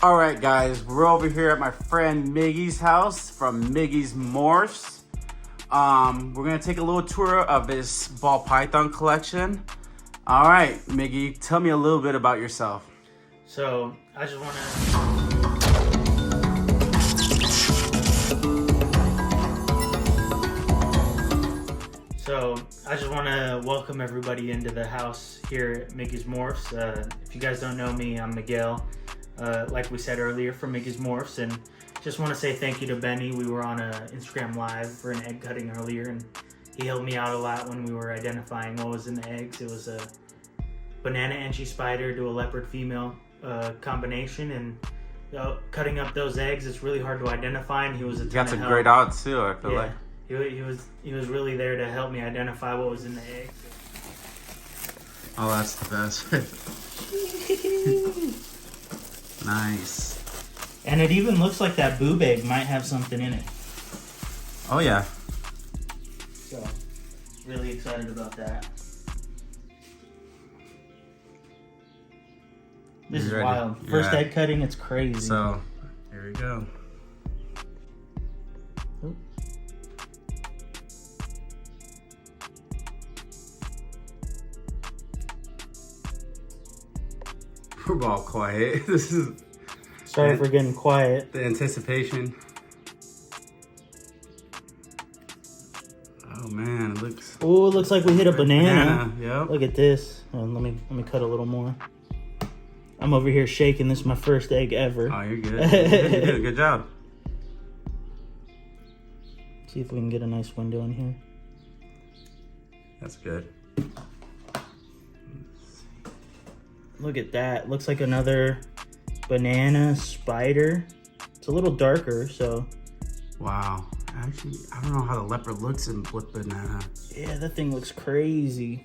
All right, guys, we're over here at my friend Miggy's house from Miggy's Morphs. We're gonna take a little tour of his ball python collection. All right, Miggy, tell me a little bit about yourself. So I just want to welcome everybody into the house here at Miggy's Morphs. If you guys don't know me, I'm Miguel. Like we said earlier, from Miggy's Morphs, and just want to say thank you to Benny. We were on a Instagram live for an egg cutting earlier, and he helped me out a lot when we were identifying what was in the eggs. It was a banana Enchi spider to a leopard female combination, and cutting up those eggs, it's really hard to identify, and he was a ton Got of some help. great odds too, I feel like. He was really there to help me identify what was in the egg. Oh, that's the best. Nice. And it even looks like that boob egg might have something in it. Oh yeah. So, really excited about that. This is wild. First egg cutting, it's crazy. So, here we go. Oop. We're all quiet. This is Sorry for getting quiet. the anticipation. Oh man, it looks. Oh, it looks like we hit a banana. Yep. Look at this. Let me cut a little more. I'm over here shaking. This is my first egg ever. Oh, you're good. You did a good job. See if we can get a nice window in here. That's good. Look at that. Looks like another banana spider. It's a little darker, so. Wow. Actually, I don't know how the leopard looks with banana. Yeah, that thing looks crazy.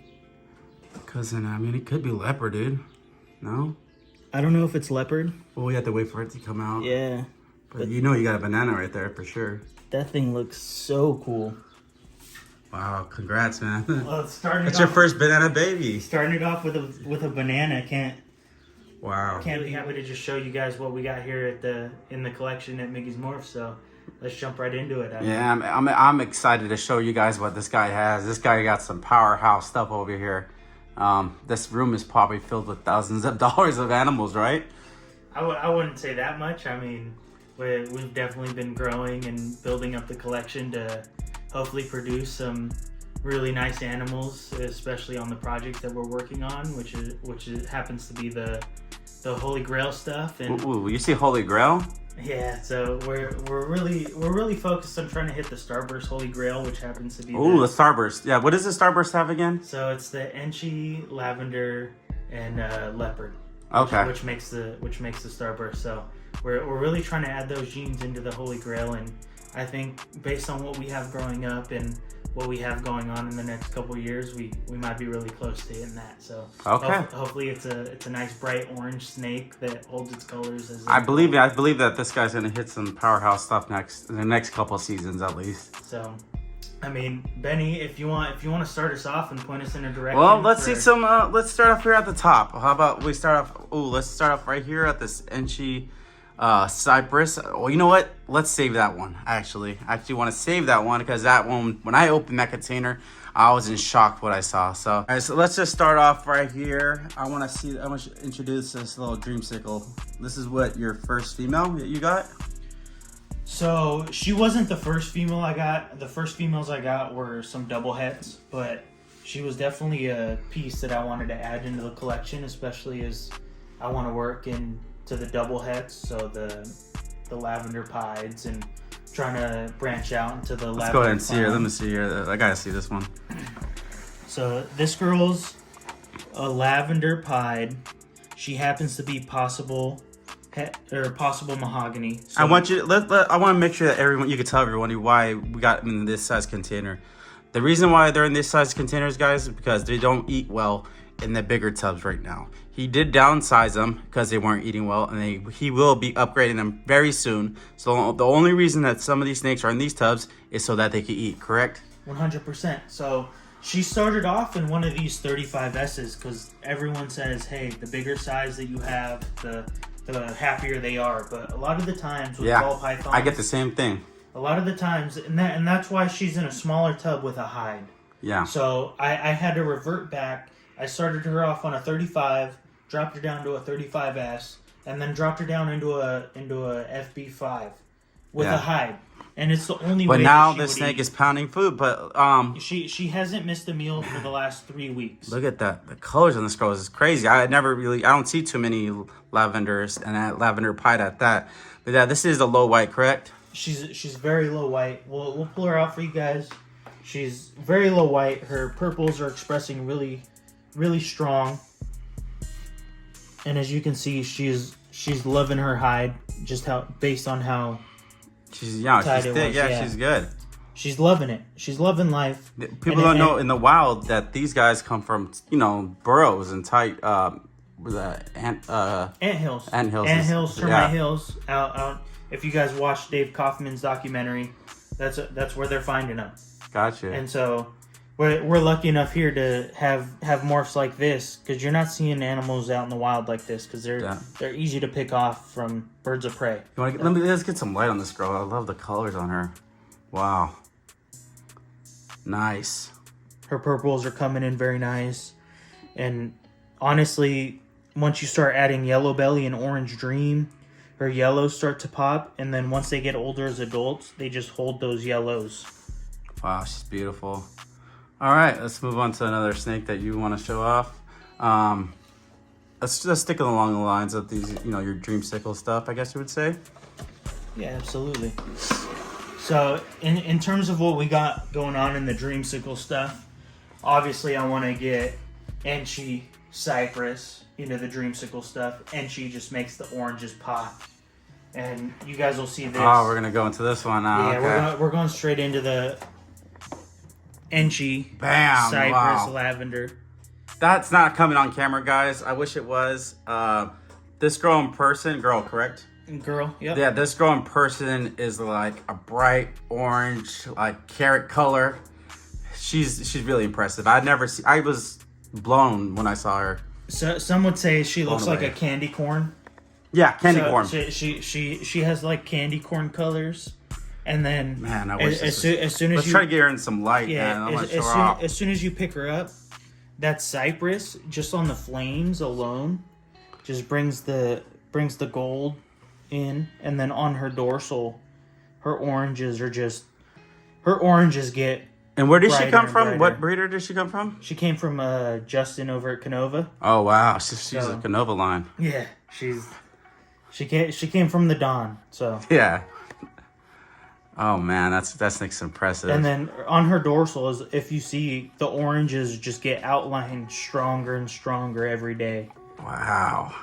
Cousin, I mean, it could be leopard, dude. No? I don't know if it's leopard. Well, we have to wait for it to come out. Yeah. But you know you got a banana right there for sure. That thing looks so cool. Wow, congrats, man. Well, That's your first banana baby. Starting it off with a banana. Wow. Can't be happy to just show you guys what we got here in the collection at Miggy's Morphs. So let's jump right into it. Yeah, I'm excited to show you guys what this guy has. This guy got some powerhouse stuff over here. This room is probably filled with thousands of dollars of animals, right? I wouldn't say that much. I mean, we've definitely been growing and building up the collection to hopefully produce some really nice animals, especially on the projects that we're working on, which happens to be the Holy Grail stuff. And ooh, you see Holy Grail? yeah, so we're really focused on trying to hit the Starburst Holy Grail, which happens to be the Starburst. Yeah, what does the Starburst have again? So it's the Enchi, lavender, and leopard. Okay. Which makes the Starburst. So we're really trying to add those genes into the Holy Grail, and I think based on what we have growing up and what we have going on in the next couple of years, we might be really close to hitting that. So okay. Hopefully it's a nice bright orange snake that holds its colors. I believe that this guy's gonna hit some powerhouse stuff in the next couple of seasons at least. So, I mean, Benny, if you want to start us off and point us in a direction. Well, let's see some. Let's start off here at the top. How about we start off? Oh, let's start off right here at this Enchi cypress. Well, you know what? Let's save that one. I actually want to save that one because that one, when I opened that container, I was in shock what I saw. So, all right, so let's just start off right here. I want to introduce this little Dreamsicle. This is what your first female that you got. So she wasn't the first female I got. The first females I got were some double heads, but she was definitely a piece that I wanted to add into the collection, especially as I want to work into the double heads, so the lavender pieds, and trying to branch out into the lavender. Let's go ahead and see her. Let me see her. I gotta see this one. So this girl's a lavender pied. She happens to be possible mahogany. So I want you. I want to make sure that you can tell everyone why we got them in this size container. The reason why they're in this size containers, guys, is because they don't eat well in the bigger tubs right now. He did downsize them because they weren't eating well, and he will be upgrading them very soon. So the only reason that some of these snakes are in these tubs is so that they can eat, correct? 100%. So she started off in one of these 35S's because everyone says, hey, the bigger size that you have, the the happier they are. But a lot of the times with Yeah, ball pythons, I get the same thing. a lot of the times, and that's why she's in a smaller tub with a hide. Yeah. So I had to revert back. I started her off on a 35, dropped her down to a 35S, and then dropped her down into a FB5 with a hide. And it's the only way. But now that the she snake would is pounding food. But she hasn't missed a meal for the last 3 weeks. look at that. The colors on this girl is crazy. I don't see too many lavenders and that lavender pied at that. But yeah, this is a low white, correct? She's very low white. We'll pull her out for you guys. She's very low white. Her purples are expressing really, really strong. And as you can see, she's loving her hide, just how based on how She's thick. Yeah, she's good. she's loving it. She's loving life. People don't know in the wild that these guys come from, burrows and tight ant Hills. Ant hills. Ant hills, termite Yeah. hills. Out. If you guys watch Dave Kaufman's documentary, that's where they're finding them. Gotcha. And so we're lucky enough here to have morphs like this, because you're not seeing animals out in the wild like this, because they're easy to pick off from birds of prey. Let's get some light on this girl. I love the colors on her. Wow. Nice. Her purples are coming in very nice. And honestly, once you start adding yellow belly and orange dream, her yellows start to pop. And then once they get older as adults, they just hold those yellows. Wow, she's beautiful. All right, let's move on to another snake that you want to show off. Let's just stick along the lines of these, your Dreamsicle stuff, I guess you would say. Yeah, absolutely. So in terms of what we got going on in the Dreamsicle stuff, obviously I want to get Enchi, cypress into the Dreamsicle stuff. Enchi just makes the oranges pop. And you guys will see this. Oh, we're going to go into this one now. Yeah, okay. we're going straight into the Enchi, Bam! cypress, Wow. lavender. That's not coming on camera, guys. I wish it was. This girl in person, correct? Girl, yep. Yeah, this girl in person is like a bright orange, like carrot color. She's really impressive. I was blown when I saw her. So some would say she looks Blown like a away. candy corn. Yeah, candy corn. She has like candy corn colors, and then Man, I wish as soon as Let's you try to get her in some light, yeah man. I'm gonna show her off. as soon as you pick her up, that cypress just on the flames alone just brings the gold in, and then on her dorsal, her oranges get. And where did she come and from? brighter. What breeder did she come from? She came from Justin over at Canova. Oh wow, she's a Canova line. Yeah, she came from the Don. So Yeah. Oh man, that's impressive. and then on her dorsal is, if you see, the oranges just get outlined stronger and stronger every day. Wow.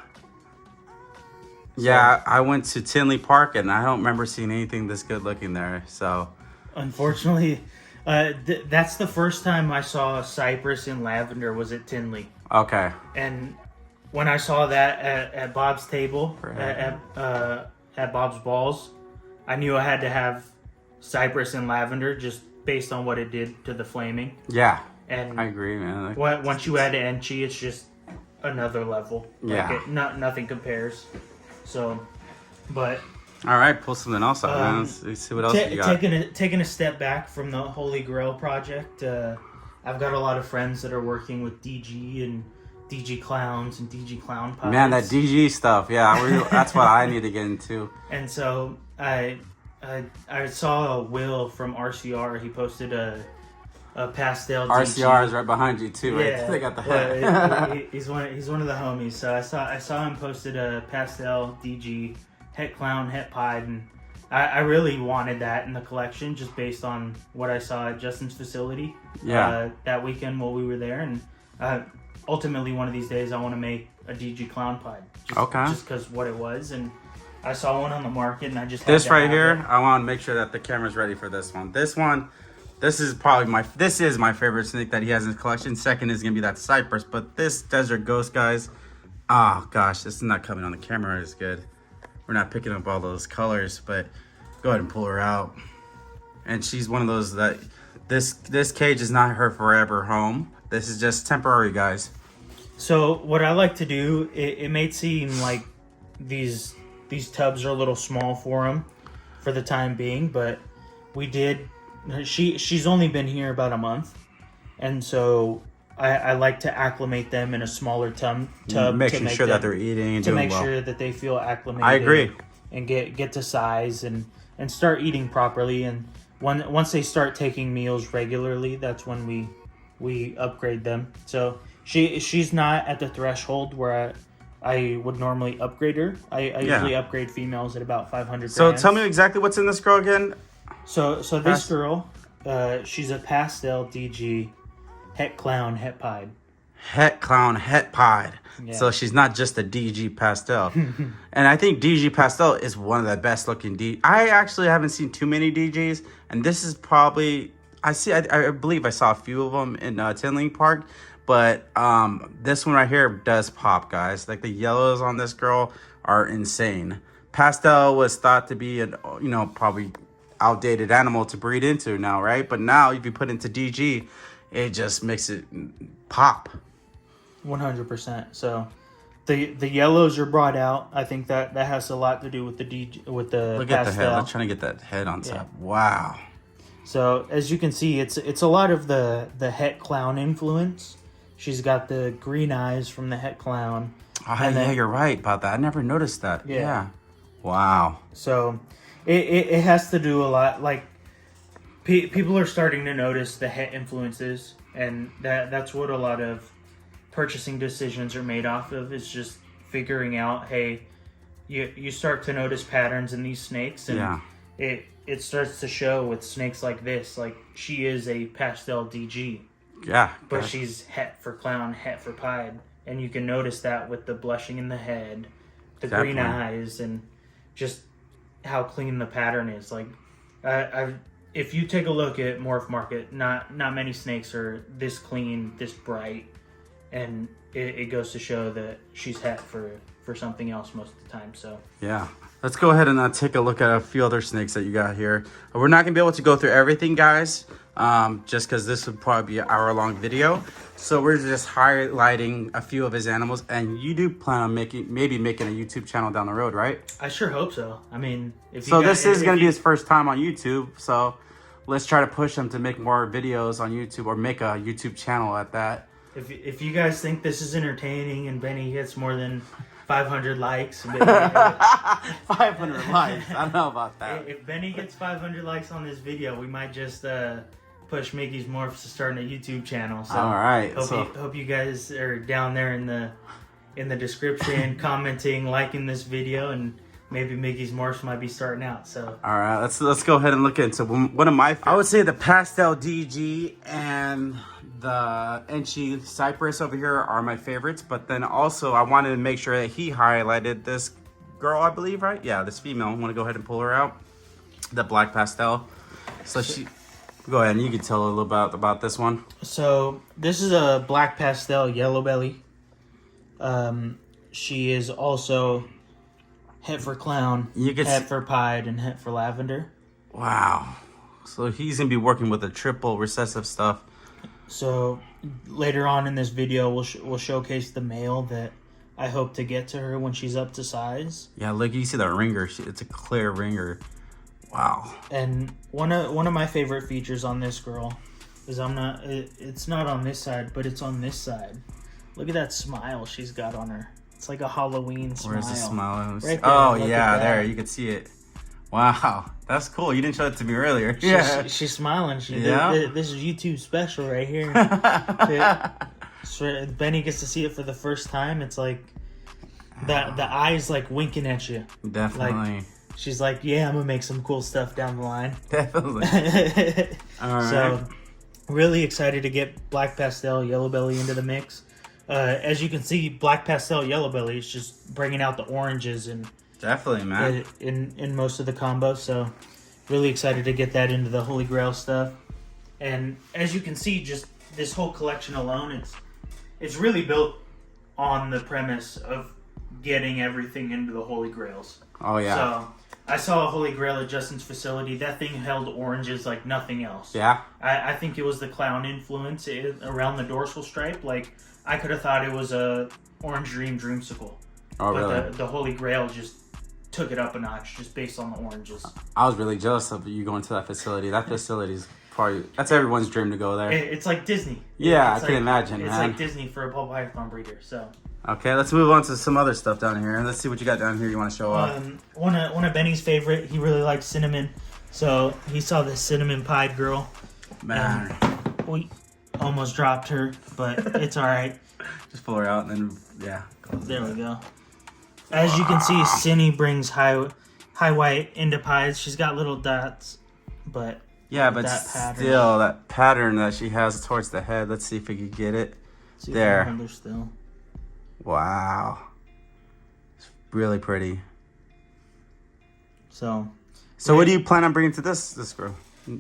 Yeah, I went to Tinley Park and I don't remember seeing anything this good looking there. So Unfortunately, that's the first time I saw cypress and lavender was at Tinley. okay. And when I saw that at Bob's table, Right. at Bob's Balls, I knew I had to have cypress and lavender just based on what it did to the flaming. Yeah, And I agree, man. once you add Enchi, it's just another level. Yeah. Nothing compares. So, but All right, pull something else out, man. Let's see what else you got. taking a step back from the Holy Grail project, I've got a lot of friends that are working with DG and DG clowns and DG clown pies. Man, that DG stuff, yeah, that's what I need to get into. And so I saw a Will from RCR. He posted a pastel RCR DG. is right behind you too, right? Yeah, They got the yeah, head. he's one of the homies. So I saw him posted a pastel DG het clown het pied, and I really wanted that in the collection just based on what I saw at Justin's facility. Yeah. That weekend while we were there, and ultimately one of these days I want to make a DG clown pied. Just because what it was, and I saw one on the market, and I just had This to right have here, it. I want to make sure that the camera's ready for this one. This is probably my favorite snake that he has in his collection. Second is gonna be that cypress, but this desert ghost, guys. Oh gosh, this is not coming on the camera as good. We're not picking up all those colors, but go ahead and pull her out. And she's one of those that this cage is not her forever home. This is just temporary, guys. So what I like to do, it may seem like these tubs are a little small for him for the time being, but we did. She's only been here about a month, and so I like to acclimate them in a smaller tub making sure that they're eating and to doing make well. sure that they feel acclimated. I agree. And get to size and start eating properly. And once they start taking meals regularly, that's when we upgrade them. So she's not at the threshold where I would normally upgrade her. I usually upgrade females at about 500 So grams. tell me exactly what's in this girl again. So this girl, she's a pastel DG, het clown, het pied. Het clown, het pied. Yeah. So she's not just a DG pastel. And I think DG pastel is one of the best looking I actually haven't seen too many DGs, and this is probably I believe I saw a few of them in Tinling Park, but this one right here does pop, guys. Like the yellows on this girl are insane. Pastel was thought to be an probably outdated animal to breed into now, right? But now if you put into DG, it just makes it pop. 100%. So the yellows are brought out. I think that has a lot to do with the Look pastel. at the head. I'm trying to get that head on top. Yeah. Wow. So as you can see, it's a lot of the het clown influence. She's got the green eyes from the het clown. Oh, yeah, you're right about that. I never noticed that. Yeah. Wow. So it has to do a lot. Like people are starting to notice the het influences, and that's what a lot of purchasing decisions are made off of, is just figuring out, hey, you start to notice patterns in these snakes, and it starts to show with snakes like this. Like, she is a pastel DG, but she's het for clown, het for pied, and you can notice that with the blushing in the head, the green eyes, and just how clean the pattern is. Like, if you take a look at Morph Market, not many snakes are this clean, this bright. And it goes to show that she's het for something else most of the time. So yeah, let's go ahead and take a look at a few other snakes that you got here. We're not gonna be able to go through everything, guys, just because this would probably be an hour-long video. So we're just highlighting a few of his animals. And you do plan on maybe making a YouTube channel down the road, right? I sure hope so. I mean, this is gonna be his first time on YouTube, so let's try to push him to make more videos on YouTube, or make a YouTube channel at that. If you guys think this is entertaining and Benny gets more than 500 likes, 500 likes, I don't know about that. If Benny gets 500 likes on this video, we might just push Miggy's Morphs to starting a YouTube channel. So all right, hope you guys are down there in the description, commenting, liking this video, and maybe Miggy's Morphs might be starting out. So all right, let's go ahead and look into one of my favorites. I would say the pastel DG and the Enchi cypress over here are my favorites, but then also I wanted to make sure that he highlighted this girl, I believe, right? Yeah, this female. I want to go ahead and pull her out. The black pastel. So she, go ahead and you can tell a little about this one. So this is a black pastel yellow belly. She is also het for clown, het for pied, and het for lavender. Wow. So he's gonna be working with the triple recessive stuff. So later on in this video, we'll showcase the male that I hope to get to her when she's up to size. Yeah, look, you see the ringer. It's a clear ringer. Wow. And one of my favorite features on this girl is it's not on this side, but it's on this side. Look at that smile she's got on her. It's like a Halloween smile. Where's the smile? Right there. Oh, yeah, there. You can see it. Wow, that's cool. You didn't show it to me earlier. She's smiling. This is YouTube special right here. So Benny gets to see it for the first time. It's like the eyes like winking at you. Definitely. Like, she's like, yeah, I'm gonna make some cool stuff down the line. Definitely. All right. So really excited to get black pastel yellow belly into the mix. As you can see, black pastel yellow belly is just bringing out the oranges and definitely, man. In most of the combos, so really excited to get that into the Holy Grail stuff. And as you can see, just this whole collection alone, it's really built on the premise of getting everything into the Holy Grails. Oh yeah. So I saw a Holy Grail at Justin's facility. That thing held oranges like nothing else. Yeah. I think it was the clown influence around the dorsal stripe. Like, I could have thought it was a orange dreamsicle. Oh, but really? the Holy Grail just took it up a notch just based on the oranges. I was really jealous of you going to that facility. That facility's probably, that's everyone's dream to go there. It's like Disney. Yeah, It's I can imagine, It's man. like Disney for a ball python breeder. So Okay, let's move on to some other stuff down here. Let's see what you got down here you want to show off. one of Benny's favorite. He really likes cinnamon, so he saw this cinnamon pied girl. Man. We almost dropped her, but it's all right. Just pull her out and then, yeah. There we go. As you can see, Cinny brings high white into pies. She's got little dots, but Yeah, but that pattern. still, that pattern that she has towards the head. Let's see if we can get it. See if There. I can hold her still. Wow. It's really pretty. So what do you plan on bringing to this girl?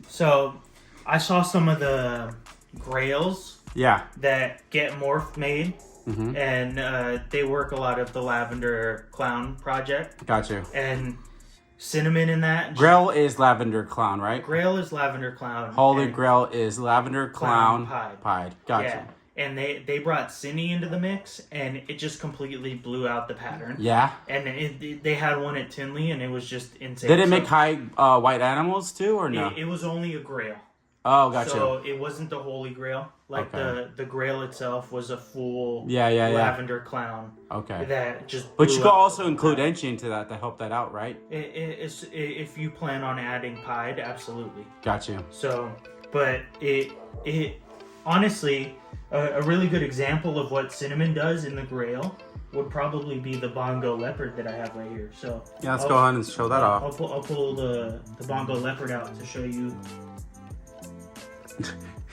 So I saw some of the grails Yeah. that get morph made, Mm-hmm. and they work a lot of the lavender clown project. Got you. And cinnamon in that. Grail is lavender clown, right? Grail is lavender clown. Holy and Grail is lavender clown pied. pied. Got Yeah. you. And they brought Cindy into the mix, and it just completely blew out the pattern. Yeah. And they had one at Tinley, and it was just insane. Did it make high white animals too, or no? It was only a grail. Oh, got So you. it wasn't the Holy Grail. Like Okay. the grail itself was a full Yeah. lavender clown. Okay. That just. But blew you could out also the include pattern. Enchi into that to help that out, right? It's if you plan on adding pied, absolutely. Got you. So, but it honestly, a really good example of what cinnamon does in the grail would probably be the Bongo leopard that I have right here. So Yeah, let's go ahead and show that off. I'll pull the Bongo leopard out to show you.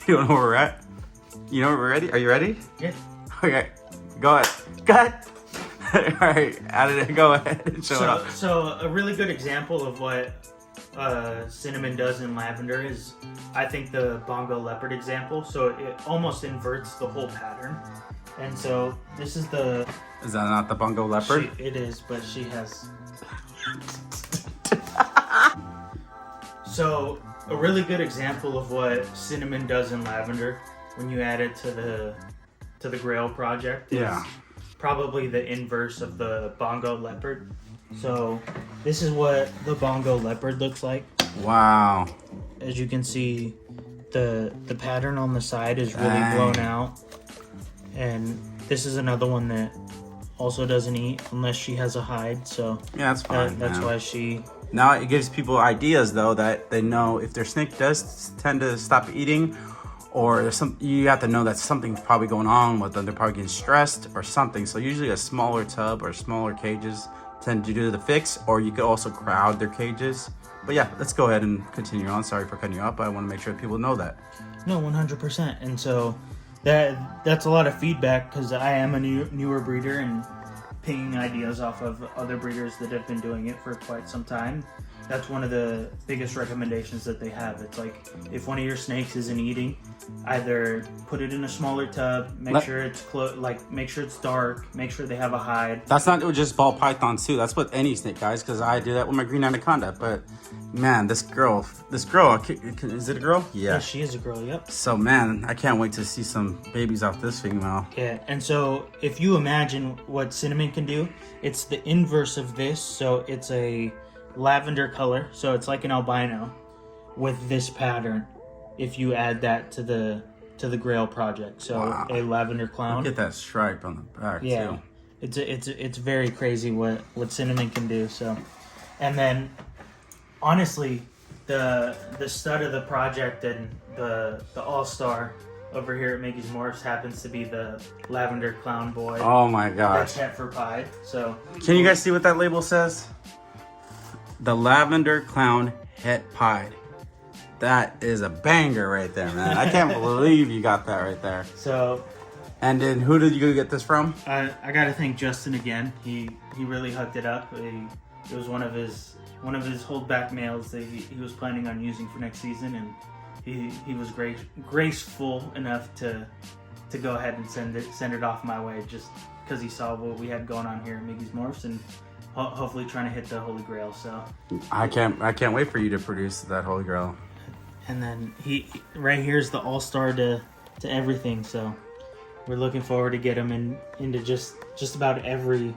You know where we're at? You know where we're ready? Are you ready? Yeah. Okay. Go ahead. Cut. All right. Add it. Go ahead and show it off. So a really good example of what cinnamon does in lavender is, I think, the Bongo leopard example. So it almost inverts the whole pattern. And so this is the... Is that not the Bongo leopard? It is, but she has... So a really good example of what cinnamon does in lavender when you add it to the Grail project is Yeah. probably the inverse of the Bongo leopard. So this is what the Bongo leopard looks like. Wow. As you can see, the pattern on the side is really Dang. blown out. And this is another one that also doesn't eat unless she has a hide. So Yeah, that's fine. that's man. why she... Now it gives people ideas though that they know if their snake does tend to stop eating, or there's some, you have to know that something's probably going on with them. They're probably getting stressed or something. So usually a smaller tub or smaller cages tend to do the fix, or you could also crowd their cages. But yeah, let's go ahead and continue on. Sorry for cutting you off, but I want to make sure people know that. No, 100%. And so that's a lot of feedback because I am a newer breeder and pinging ideas off of other breeders that have been doing it for quite some time. That's one of the biggest recommendations that they have. It's like, if one of your snakes isn't eating, either put it in a smaller tub, make sure it's make sure it's dark, make sure they have a hide. That's not just ball pythons too. That's with any snake, guys, because I do that with my green anaconda. But man, this girl, is it a girl? Yeah, she is a girl, yep. So man, I can't wait to see some babies off this female. Yeah, and so if you imagine what cinnamon can do, it's the inverse of this. So it's a lavender color, so it's like an albino with this pattern. If you add that to the Grail project, so Wow. a lavender clown. Look at that stripe on the back Yeah, too. it's very crazy what cinnamon can do. So, and then honestly, the stud of the project and the all-star over here at Miggy's Morphs happens to be the lavender clown boy. Oh my gosh. That's het for pied. So Can you guys see what that label says? The lavender clown het pied. That is a banger right there, man. I can't believe you got that right there. So And then who did you get this from? I got to thank Justin again. He really hooked it up. It was one of his holdback males that he was planning on using for next season, and he was graceful enough to go ahead and send it off my way just because he saw what we had going on here at Miggy's Morphs, and hopefully trying to hit the Holy Grail. So I can't wait for you to produce that Holy Grail. and then he right here's the all-star to everything. So we're looking forward to get him into just about every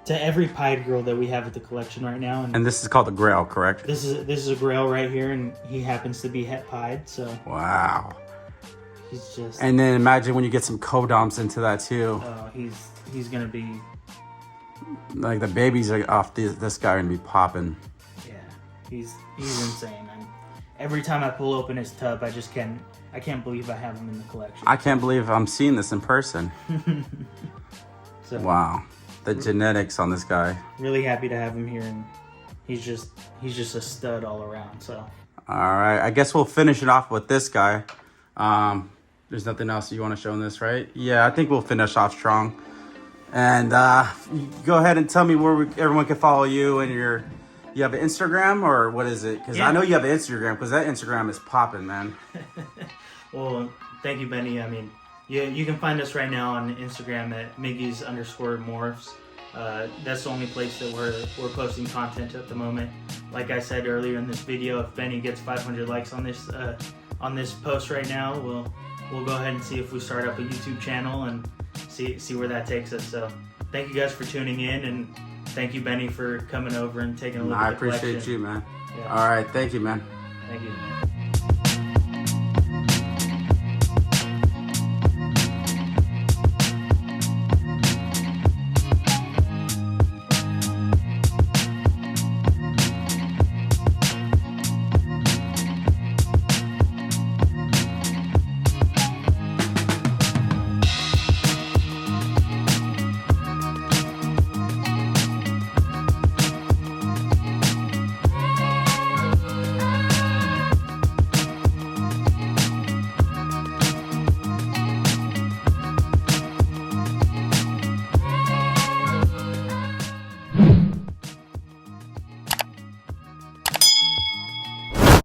to every pied girl that we have at the collection right now. And this is called the Grail, correct? This is a grail right here, and he happens to be het pied, so wow. he's just. And then imagine when you get some codoms into that too. He's gonna be. Like the babies are off this guy are gonna be popping. Yeah, he's insane. Every time I pull open his tub, I can't believe I have him in the collection. I can't believe I'm seeing this in person. So, wow, the genetics on this guy. Really happy to have him here, and he's just a stud all around. So. All right, I guess we'll finish it off with this guy. There's nothing else you want to show in this, right? Yeah, I think we'll finish off strong. And go ahead and tell me where everyone can follow you and you have an Instagram or what is it? Because I know you have an Instagram because that Instagram is popping, man. Well, thank you, Benny. I mean, you can find us right now on Instagram at Miggy's_Morphs. That's the only place that we're posting content at the moment. Like I said earlier in this video, if Benny gets 500 likes on this post right now, we'll go ahead and see if we start up a YouTube channel and see where that takes us. So thank you guys for tuning in, and thank you, Benny, for coming over and taking a look at the collection. I appreciate you, man. Yeah. All right, thank you, man. Thank you.